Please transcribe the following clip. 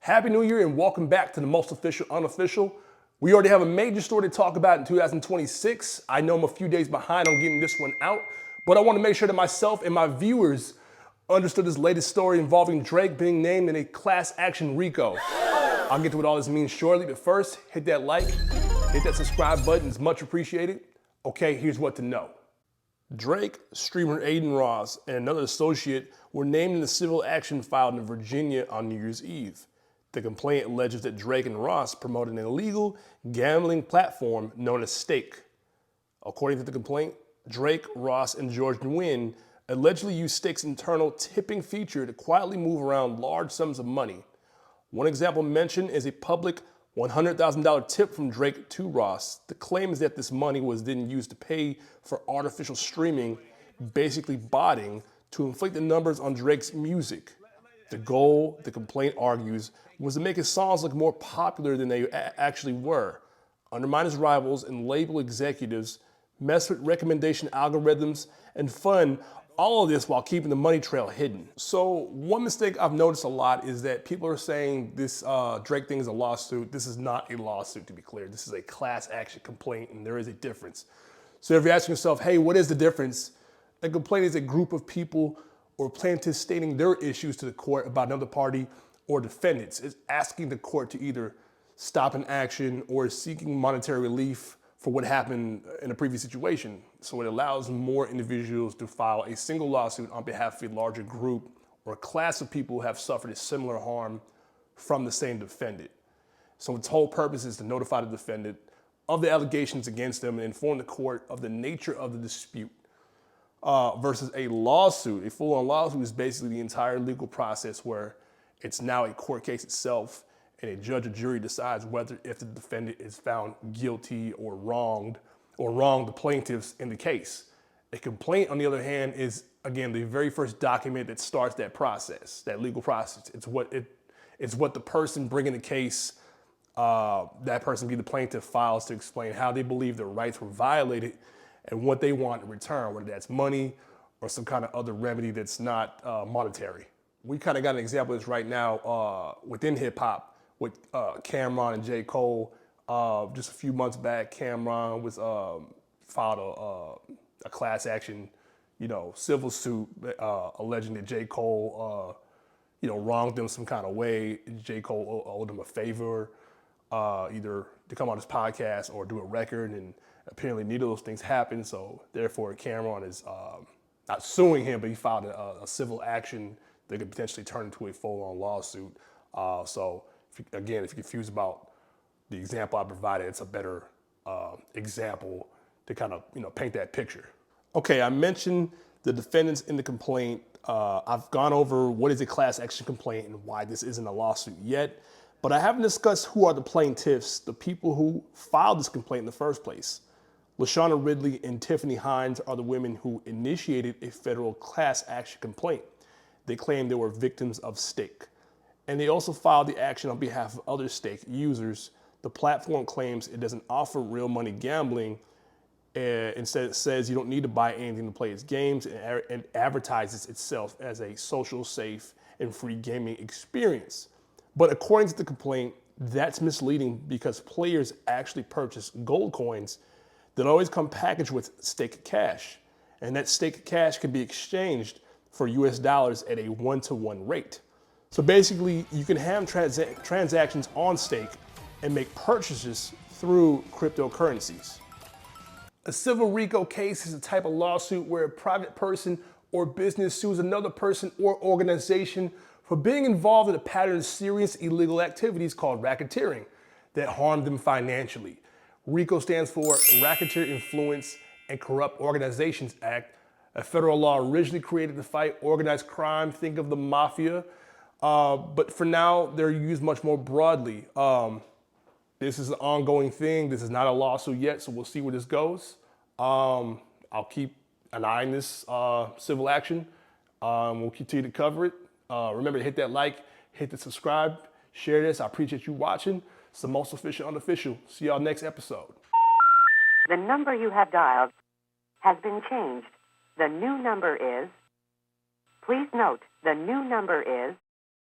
Happy New Year and welcome back to the most official unofficial. We already have a major story to talk about in 2026. I know I'm a few days behind on getting this one out, but I want to make sure that myself and my viewers understood this latest story involving Drake being named in a class action RICO. I'll get to what all this means shortly, but first, hit that like, hit that subscribe button, it's much appreciated. Okay, here's what to know. Drake, streamer Adin Ross, and another associate were named in the civil action filed in Virginia on New Year's Eve. The complaint alleges that Drake and Ross promoted an illegal gambling platform known as Stake. According to the complaint, Drake, Ross, and George Nguyen allegedly used Stake's internal tipping feature to quietly move around large sums of money. One example mentioned is a public $100,000 tip from Drake to Ross. The claim is that this money was then used to pay for artificial streaming, basically botting, to inflate the numbers on Drake's music. The goal, the complaint argues, was to make his songs look more popular than they actually were, undermine his rivals and label executives, mess with recommendation algorithms, and fund all of this while keeping the money trail hidden. So one mistake I've noticed a lot is that people are saying this Drake thing is a lawsuit. This is not a lawsuit, to be clear. This is a class action complaint, and there is a difference. So if you're asking yourself, hey, what is the difference? A complaint is a group of people or plaintiffs stating their issues to the court about another party or defendants. It's asking the court to either stop an action or seeking monetary relief for what happened in a previous situation. So it allows more individuals to file a single lawsuit on behalf of a larger group or a class of people who have suffered a similar harm from the same defendant. So its whole purpose is to notify the defendant of the allegations against them and inform the court of the nature of the dispute. Versus a lawsuit. A full-on lawsuit is basically the entire legal process where it's now a court case itself and a judge or jury decides whether if the defendant is found guilty or wronged the plaintiffs in the case. A complaint, on the other hand, is, again, the very first document that starts that process, that legal process. It's what the person bringing the case, that person, be the plaintiff, files to explain how they believe their rights were violated and what they want in return, whether that's money or some kind of other remedy that's not monetary. We kind of got an example of this right now within hip hop with Cameron and J. Cole. Just a few months back, Cameron was filed a class action, civil suit alleging that J. Cole, wronged them some kind of way. J. Cole owed him a favor, either to come on his podcast or do a record, and apparently neither of those things happened. So therefore, Cameron is not suing him, but he filed a civil action that could potentially turn into a full-on lawsuit. So if you're confused about the example I provided, it's a better example to kind of paint that picture. Okay, I mentioned the defendants in the complaint. I've gone over what is a class action complaint and why this isn't a lawsuit yet, but I haven't discussed who are the plaintiffs, the people who filed this complaint in the first place. LaShawna Ridley and Tiffany Hines are the women who initiated a federal class action complaint. They claim they were victims of Stake. And they also filed the action on behalf of other Stake users. The platform claims it doesn't offer real money gambling. Instead, it says you don't need to buy anything to play its games, and advertises itself as a social, safe, and free gaming experience. But according to the complaint, that's misleading because players actually purchase gold coins that always come packaged with Stake cash. And that Stake cash can be exchanged for US dollars at a 1-to-1 rate. So basically, you can have transactions on Stake and make purchases through cryptocurrencies. A civil RICO case is a type of lawsuit where a private person or business sues another person or organization for being involved in a pattern of serious illegal activities called racketeering that harm them financially. RICO stands for Racketeer Influence and Corrupt Organizations Act, a federal law originally created to fight organized crime. Think of the mafia. But for now, they're used much more broadly. This is an ongoing thing. This is not a lawsuit yet, so we'll see where this goes. I'll keep an eye on this civil action. We'll continue to cover it. Remember to hit that like, hit the subscribe, share this. I appreciate you watching. It's the most official unofficial. See y'all next episode. The number you have dialed has been changed. The new number is, please note, the new number is